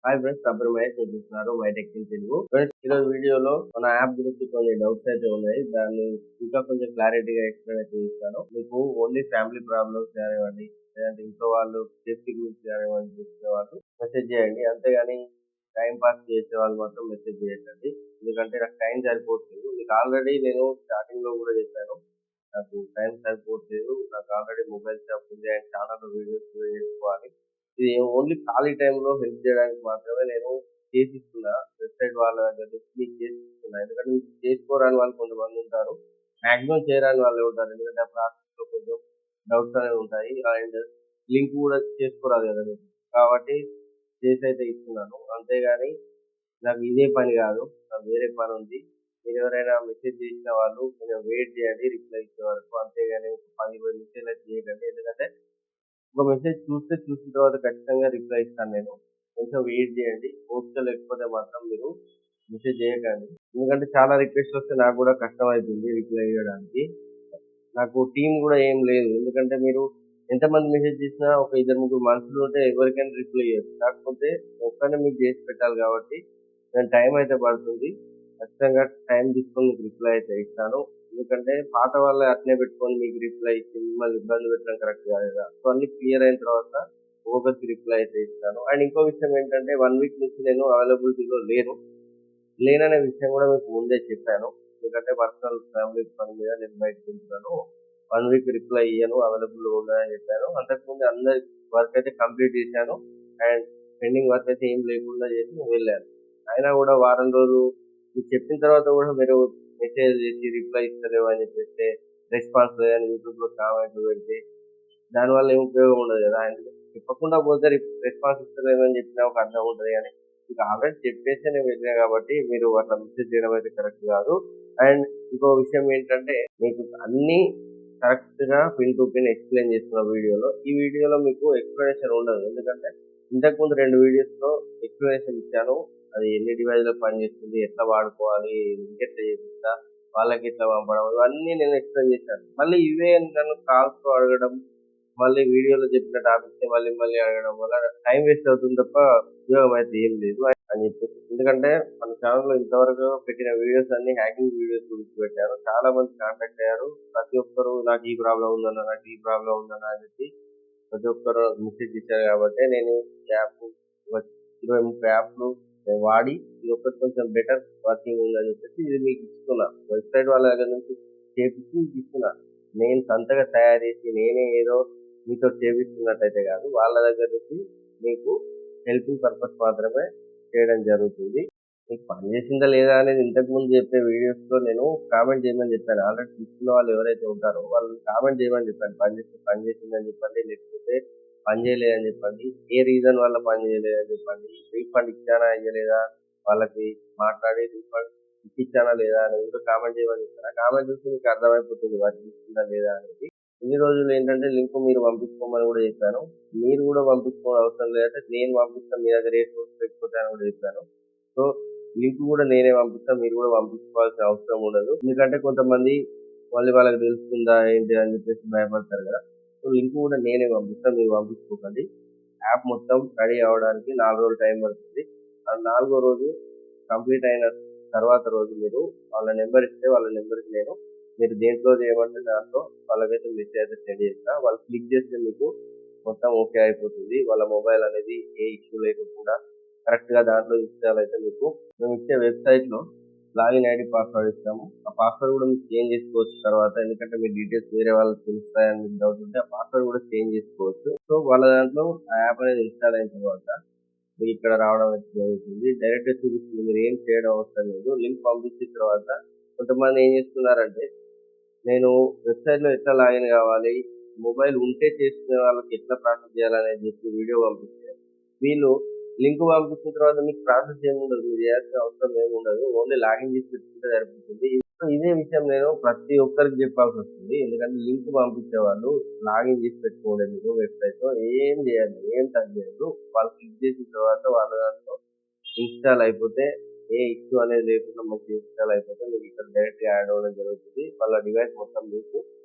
Hi friends, నా పేరు మహేష్. మీరు చూస్తున్నారు my tech in Telugu. Friends, ఈరోజు వీడియోలో మన యాప్ గురించి కొన్ని డౌట్స్ అయితే ఉన్నాయి. దాన్ని ఇంకా కొంచెం క్లారిటీగా ఎక్స్ప్లెయిన్ అయితే చేస్తాను. మీకు ఓన్లీ ఫ్యామిలీ ప్రాబ్లమ్స్ కానివ్వండి, లేదంటే ఇంట్లో వాళ్ళు సేఫ్టీ గురించి కానివ్వండి చూసిన వాళ్ళు మెసేజ్ చేయండి. అంతేగాని టైం పాస్ చేసే వాళ్ళు మాత్రం మెసేజ్ చేయకండి. ఎందుకంటే నాకు టైం సరిపోవట్లేదు. మీకు ఆల్రెడీ నేను స్టార్టింగ్ లో కూడా చెప్పాను, నాకు టైం సరిపోవట్లేదు. నాకు ఆల్రెడీ మొబైల్ షాప్ ఉంది అండ్ ఛానల్ వీడియోస్ చేసుకోవాలి. ఇది ఓన్లీ ఖాళీ టైంలో హెల్ప్ చేయడానికి మాత్రమే నేను చేసిస్తున్నా. వెబ్సైట్ వాళ్ళ దగ్గర నుంచి మీకు చేసిస్తున్నా. ఎందుకంటే మీకు చేసుకోరాని వాళ్ళు కొంతమంది ఉంటారు. మాక్సిమం చేయరాని వాళ్ళు ఉంటారు. ఎందుకంటే ఆ ప్రాసెస్ లో కొంచెం డౌట్స్ అనేవి ఉంటాయి. అండ్ లింక్ కూడా చేసుకోరాదు కదా మీకు. కాబట్టి చేసి అయితే ఇస్తున్నాను. అంతేగాని నాకు ఇదే పని కాదు, నాకు వేరే పని ఉంది. మీరు ఎవరైనా మెసేజ్ చేసిన వాళ్ళు కొంచెం వెయిట్ చేయండి రిప్లై ఇచ్చే వరకు. అంతేగాని ఒక 10-20 మెసేజ్ అయితే చేయకండి. ఎందుకంటే ఒక మెసేజ్ చూసిన తర్వాత ఖచ్చితంగా రిప్లై ఇస్తాను నేను. కొంచెం వెయిట్ చేయండి. ఓపిక లేకపోతే మాత్రం మీరు మెసేజ్ చేయకండి. ఎందుకంటే చాలా రిక్వెస్ట్ వస్తే నాకు కూడా కష్టం అవుతుంది రిప్లై ఇవ్వడానికి. నాకు టీం కూడా ఏం లేదు. ఎందుకంటే మీరు ఎంతమంది మెసేజ్ చేసినా ఒక ఇద్దరు ముగ్గురు మనుషులు ఉంటే ఎవరికైనా రిప్లై ఇవ్వచ్చు. కాకపోతే ఒక్కనే మీకు చేసి పెట్టాలి కాబట్టి దాని టైం అయితే పడుతుంది. ఖచ్చితంగా టైం తీసుకొని మీకు రిప్లై అయితే ఇస్తాను. ఎందుకంటే పాత వాళ్ళే అట్లే పెట్టుకొని మీకు రిప్లై ఇచ్చి మిమ్మల్ని ఇబ్బంది పెట్టడం కరెక్ట్ కాదు కదా. సో అన్ని క్లియర్ అయిన తర్వాత ఒక్కొక్కరికి రిప్లై అయితే ఇస్తాను. అండ్ ఇంకో విషయం ఏంటంటే 1 వీక్ నుంచి నేను అవైలబిలిటీలో లేననే విషయం కూడా మీకు ముందే చెప్పాను. ఎందుకంటే పర్సనల్ ఫ్యామిలీ పని మీద నేను బయటకు వెళ్తున్నాను. 1 వీక్ రిప్లై ఇయ్యను, అవైలబుల్ ఉండదని చెప్పాను. అంతకుముందు అందరి వర్క్ అయితే కంప్లీట్ చేశాను. అండ్ పెండింగ్ వర్క్ అయితే ఏం లేకుండా చేసి వెళ్ళాను. అయినా కూడా వారం రోజులు మీకు చెప్పిన తర్వాత కూడా మీరు మెసేజ్ చేసి రిప్లై ఇస్తలేవు అని చెప్పేస్తే, రెస్పాన్స్ లేదని యూట్యూబ్ లో కామెంట్లు పెడితే దానివల్ల ఏం ఉపయోగం ఉండదు కదా. ఎందుకంటే చెప్పకుండా పోతే రెస్పాన్స్ ఇస్తలేదు అని చెప్పినా ఒక అర్థం ఉంటుంది. కానీ మీకు ఆల్రెడీ చెప్పేసి నేను వెళ్ళినా కాబట్టి మీరు అట్లా మెసేజ్ చేయడం అయితే కరెక్ట్ కాదు. అండ్ ఇంకో విషయం ఏంటంటే, మీకు అన్ని కరెక్ట్ గా పిన్ టు పిన్ ఎక్స్ప్లెయిన్ చేస్తున్న వీడియోలో, ఈ వీడియోలో మీకు ఎక్స్ప్లెనేషన్ ఉండదు. ఎందుకంటే ఇంతకుముందు 2 వీడియోస్ లో ఎక్స్ప్లెనేషన్ ఇచ్చాను. అది ఎన్ని డివైస్ లో పనిచేస్తుంది, ఎట్లా వాడుకోవాలి, లింక్ ఎట్లా చేపిస్తా, వాళ్ళకి ఎట్లా పంపడం, ఇవన్నీ నేను ఎక్స్ప్లెయిన్ చేశాను. మళ్ళీ ఇవే నన్ను కాల్స్ తో అడగడం, మళ్ళీ వీడియోలో చెప్పిన టాపిక్స్ మళ్ళీ మళ్ళీ అడగడం వల్ల టైం వేస్ట్ అవుతుంది తప్ప ఉపయోగం అయితే ఏం లేదు అని చెప్పేసి. ఎందుకంటే మన ఛానల్ లో ఇంతవరకు పెట్టిన వీడియోస్ అన్ని హ్యాకింగ్ వీడియోస్ గురించి పెట్టారు. చాలా మంది కాంటాక్ట్ అయ్యారు. ప్రతి ఒక్కరు నాకు ఈ ప్రాబ్లం ఉందన్న, నాకు ఈ ప్రాబ్లం ఉందన్న అని చెప్పి ప్రతి ఒక్కరు మెసేజ్ ఇచ్చారు. కాబట్టి నేను యాప్ 20-30 యాప్లు వాడి ఇది ఒకటి కొంచెం బెటర్ వర్కింగ్ ఉందని చెప్పేసి ఇది మీకు ఇస్తున్నా. వెబ్సైట్ వాళ్ళ దగ్గర నుంచి చేపించి మీకు ఇస్తున్నా. నేను సొంతగా తయారు చేసి నేనే ఏదో మీతో చేపిస్తున్నట్టయితే కాదు, వాళ్ళ దగ్గర నుంచి మీకు హెల్పింగ్ పర్పస్ మాత్రమే చేయడం జరుగుతుంది. మీకు పని చేసిందా లేదా అనేది ఇంతకు ముందు చెప్పే వీడియోస్ లో నేను కామెంట్ చేయమని చెప్పాను. ఆల్రెడీ తీసుకున్న వాళ్ళు ఎవరైతే ఉంటారో వాళ్ళు కామెంట్ చేయమని చెప్పాను. పని చేసిందని చెప్పండి, లేకపోతే పని చేయలేదని చెప్పండి, ఏ రీజన్ వల్ల పని చేయలేదని చెప్పండి, రీఫండ్ ఇచ్చానా ఇవ్వలేదా, వాళ్ళకి మాట్లాడి రీఫండ్ ఇచ్చానా లేదా అని కూడా కామెంట్ చేయమని చెప్పాను. ఆ కామెంట్ చూసి మీకు అర్థమైపోతుంది వర్క్ ఇచ్చిందా లేదా అనేది. ఇన్ని రోజులు ఏంటంటే లింక్ మీరు పంపించుకోమని కూడా చెప్పాను. మీరు కూడా పంపించుకోవడం అవసరం లేదంటే నేను పంపిస్తాను, మీ దగ్గర ఏ సోర్స్ లేకపోతే అని కూడా చెప్పాను. సో లింక్ కూడా నేనే పంపిస్తాను, మీరు కూడా పంపించుకోవాల్సిన అవసరం ఉండదు. ఎందుకంటే కొంతమంది మళ్ళీ వాళ్ళకి తెలుస్తుందా ఏంటి అని చెప్పేసి భయపడతారు కదా. సో లింక్ కూడా నేనే పంపిస్తాను, మీరు పంపించుకోకండి. యాప్ మొత్తం రెడీ అవ్వడానికి 4 రోజులు టైం పడుతుంది. ఆ 4వ రోజు కంప్లీట్ అయిన తర్వాత రోజు మీరు వాళ్ళ నెంబర్ ఇస్తే వాళ్ళ నెంబర్కి నేను మీరు దేంట్లో చేయమంటే దాంట్లో వాళ్ళకైతే మెసేజ్ అయితే సెండ్ చేస్తా. వాళ్ళు క్లిక్ చేస్తే మీకు మొత్తం ఓకే అయిపోతుంది. వాళ్ళ మొబైల్ అనేది ఏ ఇష్యూ లేకుండా కరెక్ట్ గా దాంట్లో ఇన్స్టాల్ అయితే మీకు మేము ఇచ్చే వెబ్సైట్ లో లాగిన్ ఐడి పాస్వర్డ్ ఇస్తాము. ఆ పాస్వర్డ్ కూడా మీరు చేంజ్ చేసుకోవచ్చు తర్వాత. ఎందుకంటే మీ డీటెయిల్స్ వేరే వాళ్ళకి తెలుస్తాయని మీకు డౌట్ ఉంటే ఆ పాస్వర్డ్ కూడా చేంజ్ చేసుకోవచ్చు. సో వాళ్ళ దాంట్లో ఆ యాప్ అనేది ఇన్స్టాల్ అయిన తర్వాత మీకు ఇక్కడ రావడం అయితే జరుగుతుంది. డైరెక్ట్ చూపిస్తుంది, మీరు ఏం చేయడం అవసరం లేదు. లింక్ పంపించిన తర్వాత కొంతమంది ఏం చేస్తున్నారంటే, నేను వెబ్సైట్ లో ఎట్లా లాగిన్ కావాలి, మొబైల్ ఉంటే చేసుకునే వాళ్ళకి ఎట్లా ప్రాసెస్ చేయాలనేది చెప్పి వీడియో పంపిస్తే, వీళ్ళు లింక్ పంపించిన తర్వాత మీకు ప్రాసెస్ ఏమి ఉండదు, మీరు చేయాల్సిన అవసరం ఏమి ఉండదు. ఓన్లీ లాగిన్ చేసి పెట్టుకుంటే సరిపోతుంది. సో ఇదే విషయం నేను ప్రతి ఒక్కరికి చెప్పాల్సి వస్తుంది. ఎందుకంటే లింక్ పంపించే వాళ్ళు లాగిన్ చేసి పెట్టుకోండి. మీరు వెబ్సైట్ లో ఏం చేయాలి, ఏం టచ్ చేయదు. వాళ్ళు క్లిక్ చేసిన తర్వాత వాళ్ళ దాంట్లో ఇన్స్టాల్ అయిపోతే, ఏ ఇష్యూ అనేది లేకుండా మంచి ఇన్స్టాల్ అయిపోతే మీకు ఇక్కడ డైరెక్ట్ గా యాడ్ అవ్వడం జరుగుతుంది. వాళ్ళ డివైస్ మొత్తం మీకు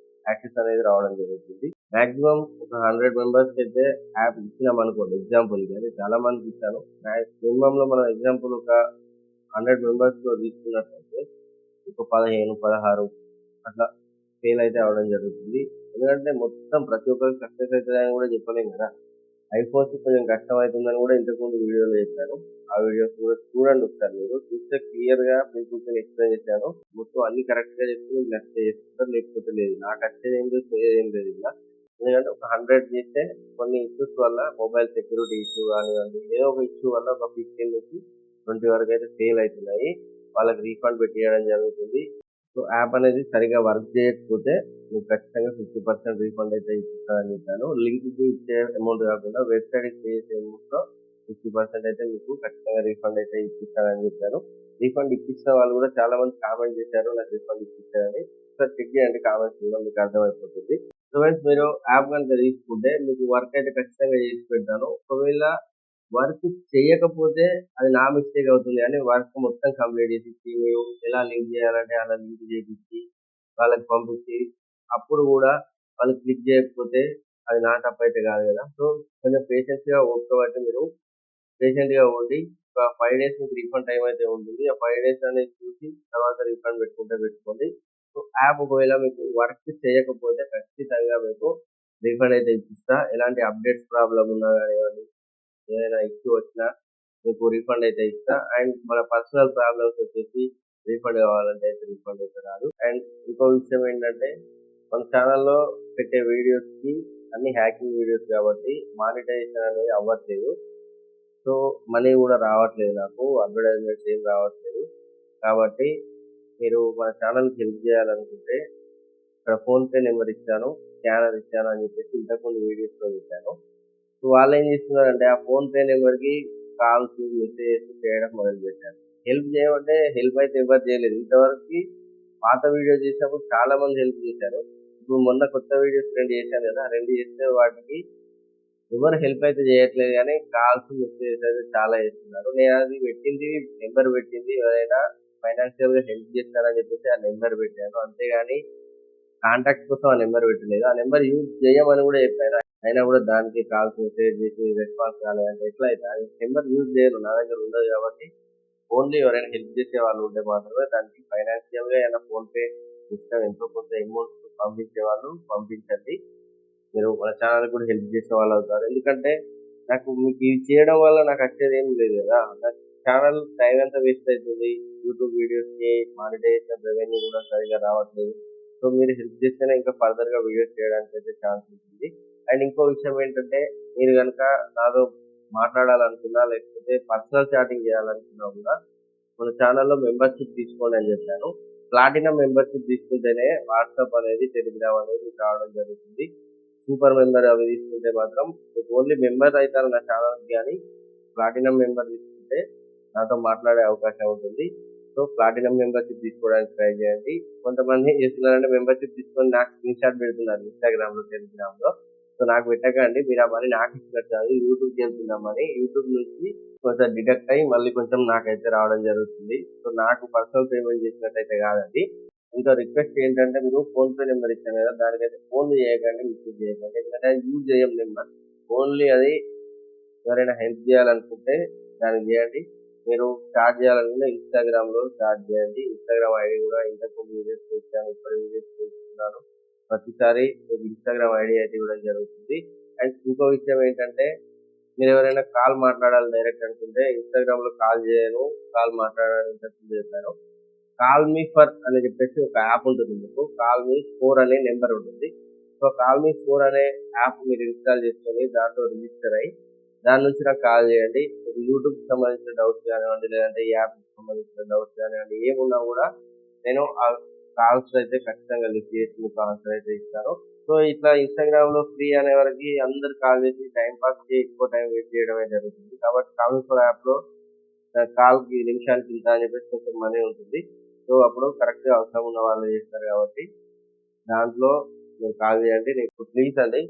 యాక్సెస్ అనేది రావడం జరుగుతుంది. మాక్సిమం ఒక 100 మెంబర్స్‌కి అయితే యాప్ ఇచ్చినామనుకోండి ఎగ్జాంపుల్‌కి. అంటే చాలా మందికి ఇచ్చాను. మినిమమ్‌లో మనం ఎగ్జాంపుల్ ఒక 100 మెంబర్స్‌లో తీసుకున్నట్లయితే ఒక 15, 16 అట్లా ఫెయిల్ అయితే అవ్వడం జరుగుతుంది. ఎందుకంటే మొత్తం ప్రతి ఒక్కరికి సక్సెస్ అయితదని కూడా చెప్పలేం కదా! ఐఫోన్స్ కొంచెం కష్టమైతుందని కూడా ఇంతకుముందు వీడియోలో చెప్పాను. ఆ వీడియోస్ కూడా చూడండి ఒకసారి మీరు. చూస్తే క్లియర్‌గా మీకు ఎక్స్‌ప్లెయిన్ చేశాను. మొత్తం అన్ని కరెక్ట్‌గా చెప్తే మీకు నచ్చితే చేసుకుంటారు. లేకపోతే లేదు. నాకు వచ్చేదేం లేదు, పోయేదేం లేదు ఇంగ. ఎందుకంటే ఒక 100 చేస్తే కొన్ని ఇష్యూస్ వల్ల మొబైల్ సెక్యూరిటీ ఇష్యూ గానివ్వండి, ఏదో ఒక ఇష్యూ వల్ల ఒక 15-20 వరకైతే ఫెయిల్ అయితున్నాయి. వాళ్ళకి రీఫండ్ పెట్టియడం జరుగుతుంది. సో, యాప్ అనేది సరిగ్గా వర్క్ చేయకపోతే మీకు ఖచ్చితంగా 50% రీఫండ్ అయితే ఇప్పిస్తానని చెప్పాను. లింక్‌కి ఇచ్చే అమౌంట్ కాకుండా వెబ్‌సైట్‌కి పే చేసే అమౌంట్‌లో 50% అయితే మీకు ఖచ్చితంగా రీఫండ్ అయితే ఇప్పిస్తానని చెప్పాను. రీఫండ్ ఇప్పించిన వాళ్ళు కూడా చాలా మంది కామెంట్ చేశారు. నాకు రీఫండ్ ఇప్పించారని. ఒకసారి చెక్ చేయండి కామెంట్స్‌లో మీకు అర్థమైపోతుంది. సో, గైస్ మీరు యాప్ గనుక తీసుకుంటే మీకు వర్క్ అయితే ఖచ్చితంగా చేసి పెడతాను. ఒకవేళ వర్క్ చేయకపోతే అది నా మిస్టేక్ అవుతుంది గానీ, వర్క్ మొత్తం కంప్లీట్ చేసిచ్చి, మీరు ఎలా లింక్ చేయాలంటే అలా లింక్ చేపిచ్చి, వాళ్ళకి పంపించి, అప్పుడు గూడా వాళ్ళు క్లిక్ చేయకపోతే అది నా తప్పైతే కాదు గదా! సో, కొంచెం పేషెన్స్‌గా ఓపిక పట్టి మీరు పేషెంట్‌గా ఉండి ఒక 5 డేస్ మీకు రీఫండ్ టైమ్ అయితే ఉంటుంది. ఆ 5 డేస్ అనేది చూసి తర్వాత రీఫండ్ పెట్టుకుంటే పెట్టుకోండి. సో, యాప్ ఒకవేళ మీకు వర్క్ చేయకపోతే ఖచ్చితంగా మీకు రీఫండ్ అయితే ఇప్పిస్తా. ఎలాంటి అప్డేట్స్ ప్రాబ్లమ్ ఉన్నా గానివ్వండి, ఏదైనా ఇష్యూ వచ్చినా మీకు రీఫండ్ అయితే ఇస్తా. అండ్ మన పర్సనల్ ప్రాబ్లమ్స్ వచ్చేసి రీఫండ్ కావాలంటే అయితే రీఫండ్ అయితే రాదు. అండ్ ఇంకో విషయం ఏంటంటే మన ఛానల్‌లో పెట్టే వీడియోస్‌కి అన్ని హ్యాకింగ్ వీడియోస్ కాబట్టి మానిటైజేషన్ అనేది అవ్వట్లేదు. సో, మనీ కూడా రావట్లేదు నాకు. అడ్వర్టైజ్‌మెంట్స్ ఏం రావట్లేదు. కాబట్టి మీరు మన ఛానల్‌కి హెల్ప్ చేయాలనుకుంటే ఇక్కడ ఫోన్‌పే నంబర్ ఇచ్చాను, స్కానర్ ఇచ్చాను అని చెప్పేసి ఇంతకుముందు వీడియోస్‌లో చెప్పాను. సో, వాళ్ళేం చేస్తున్నారంటే ఆ ఫోన్‌పే నంబర్‌కి కాల్స్, మెసేజెస్ చేయడం మొదలుపెట్టారు. హెల్ప్ చేయమంటే హెల్ప్ అయితే ఎవరు చేయలేదు. ఇంతవరకి పాత వీడియో చేసినప్పుడు చాలా మంది హెల్ప్ చేశారు. ఇప్పుడు మొన్న కొత్త వీడియోస్ 2 చేశాను కదా! 2 చేస్తే వాటికి ఎవరు హెల్ప్ అయితే చేయట్లేదు గానీ కాల్స్, మెసేజెస్ అయితే చాలా చేస్తున్నారు. నేనది పెట్టింది నంబర్ పెట్టింది ఎవరైనా ఫైనాన్షియల్‌గా హెల్ప్ చేస్తారని చెప్పేసి ఆ నంబర్ పెట్టాను. అంతేగాని కాంటాక్ట్ కోసం ఆ నంబర్ పెట్టలేదు. ఆ నంబర్ యూజ్ చేయమని కూడా చెప్పాను. అయినా కూడా దానికి కాల్స్, మెసేజ్ చేసి రెస్పాన్స్ రాలేదంటే ఎట్లా అయితది? ఆ నంబర్ యూజ్ చేయను. నా దగ్గర ఉండదు కాబట్టి ఓన్లీ ఎవరైనా హెల్ప్ చేసే వాళ్ళు ఉంటే మాత్రమే దానికి ఫైనాన్షియల్‌గా ఏమైనా ఫోన్‌పే సిస్టమ్ ఎంతో కొంత అమౌంట్ పంపించే వాళ్ళు పంపించండి. మీరు మన ఛానెల్‌కి కూడా హెల్ప్ చేసేవాళ్ళవుతారు. ఎందుకంటే నాకు మీకు ఇది చేయడం వల్ల నాకు వచ్చేదేం లేదు గదా! నా ఛానెల్ టైమ్ అంతా వేస్ట్ అయితుంది. యూట్యూబ్ వీడియోస్‌కి మానిటైజేషన్ రెవెన్యూ కూడా సరిగ్గా రావట్లేదు. సో, మీరు హెల్ప్ చేస్తేనే ఇంకా ఫర్దర్‌గా వీడియోస్ చేయడానికైతే ఛాన్స్ ఉంటుంది. అండ్ ఇంకో విషయం ఏంటంటే మీరు గనుక నాతో మాట్లాడాలనుకున్నా, లేకపోతే పర్సనల్ చాటింగ్ చేయాలనుకున్నా కూడా మన ఛానెల్‌లో మెంబర్‌షిప్ తీసుకోండి అని చెప్పాను. ప్లాటినం మెంబర్‌షిప్ తీసుకుంటేనే వాట్సాప్ అనేది, టెలిగ్రామ్ అనేది మీకు రావడం జరుగుతుంది. సూపర్ మెంబర్ అవి తీసుకుంటే మాత్రం మీకు ఓన్లీ మెంబర్ అయితారు నా ఛానెల్‌కి గానీ, ప్లాటినం మెంబర్ తీసుకుంటే నాతో మాట్లాడే అవకాశం ఉంటుంది. సో, ప్లాటినం మెంబర్‌షిప్ తీసుకోవడానికి ట్రై చేయండి. కొంతమంది ఏం చేస్తున్నారంటే మెంబర్‌షిప్ తీసుకొని నాకు స్క్రీన్‌షాట్ పెడుతున్నారు ఇన్‌స్టాగ్రామ్‌లో, టెలిగ్రామ్‌లో. సో, నాకు పెట్టకండి. మీరు ఆ మనీ నాకు ఇచ్చినట్టు కాదు. యూట్యూబ్‌కి వెళ్తుంది ఆ మనీ. యూట్యూబ్ నుంచి కొంచెం డిడక్ట్ అయ్యి మళ్ళీ కొంచెం నాకైతే రావడం జరుగుతుంది. సో, నాకు పర్సనల్ పేమెంట్ చేసినట్టయితే కాదది. ఇంకా రిక్వెస్ట్ ఏంటంటే మీరు ఫోన్‌పే నంబర్ ఇచ్చాను కదా! దానికైతే ఫోన్‌లు చేయకండి, మెసేజ్ చేయకండి. ఎందుకంటే అది యూజ్ చేయం నెంబర్. ఓన్లీ అది ఎవరైనా హెల్ప్ చేయాలనుకుంటే దానికి చేయండి. మీరు స్టార్ట్ చేయాలనుకుంటే ఇన్‌స్టాగ్రామ్‌లో స్టార్ట్ చేయండి. ఇన్‌స్టాగ్రామ్ ఐడీ కూడా ఇంతకుముందు వీడియోస్‌లో ఇచ్చాను. ఇప్పుడు వీడియోస్‌లో ఇస్తున్నాను. ప్రతిసారి మీకు ఇన్‌స్టాగ్రామ్ ఐడీ అయితే ఇవ్వడం జరుగుతుంది. అండ్ ఇంకో విషయం ఏంటంటే మీరెవరైనా కాల్ మాట్లాడాలి డైరెక్ట్ అనుకుంటే ఇన్‌స్టాగ్రామ్‌లో కాల్ చేయను. కాల్ మాట్లాడాలని ఇంతకుముందు చెప్పాను. కాల్ మీ ఫర్ అని చెప్పేసి ఒక యాప్ ఉంటుంది మీకు. కాల్ మీ ఫోర్ అనే నంబర్ ఉంటుంది. సో, కాల్ మీ ఫోర్ అనే యాప్ మీరు ఇన్‌స్టాల్ చేసుకొని దాంట్లో రిజిస్టర్ అయ్యి దాని నుంచి నాకు కాల్ చేయండి. మీకు యూట్యూబ్‌కి సంబంధించిన డౌట్స్ కానివ్వండి, లేదంటే ఈ యాప్‌కి సంబంధించిన డౌట్స్ కానివ్వండి, ఏమున్నా కూడా నేను ఆ కాల్స్ అయితే ఖచ్చితంగా లిఫ్ట్ చేసి మీకు ఆన్సర్ అయితే ఇస్తాను. సో, ఇట్లా ఇన్‌స్టాగ్రామ్‌లో ఫ్రీ అనే వరకి అందరూ కాల్ చేసి టైమ్ పాస్‌కి ఎక్కువ టైం వేస్ట్ చేయడమే జరుగుతుంది. కాబట్టి కాల్ మీ ఫోర్ యాప్‌లో కాల్‌కి నిమిషానికి ఇంత అని చెప్పేసి కొంచెం మనీ ఉంటుంది. సో, అప్పుడు కరెక్ట్‌గా అవసరం ఉన్న వాళ్ళు చేస్తారు కాబట్టి దాంట్లో మీరు కాల్ చేయండి. మీకు ప్లీజ్ అండి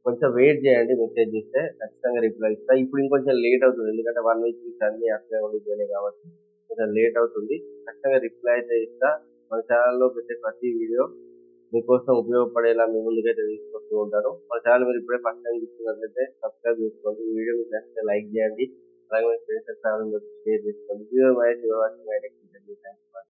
కొంచెం వెయిట్ చేయండి మెసేజ్ చేస్తే ఖచ్చితంగా రిప్లై ఇస్తా. ఇప్పుడు ఇంకొంచెం లేట్ అవుతుంది. ఎందుకంటే 1 వీక్ నుంచి అన్నీ అట్లే ఉండిపోయినాయి కాబట్టి కొంచెం లేట్ అవుతుంది. ఖచ్చితంగా రిప్లై అయితే ఇస్తా. మన ఛానెల్‌లో పెట్టే ప్రతి వీడియో మీకోసం ఉపయోగపడేలా మీ ముందుకైతే తీసుకొస్తూ ఉంటాను. మన ఛానల్ మీరు ఇప్పుడే ఫస్ట్ టైం చూస్తున్నట్లయితే సబ్స్క్రైబ్ చేసుకోండి. ఈ వీడియో మీకు నచ్చితే లైక్ చేయండి. అలాగే మీ friends and family members share చేసుకోండి. వాచింగ్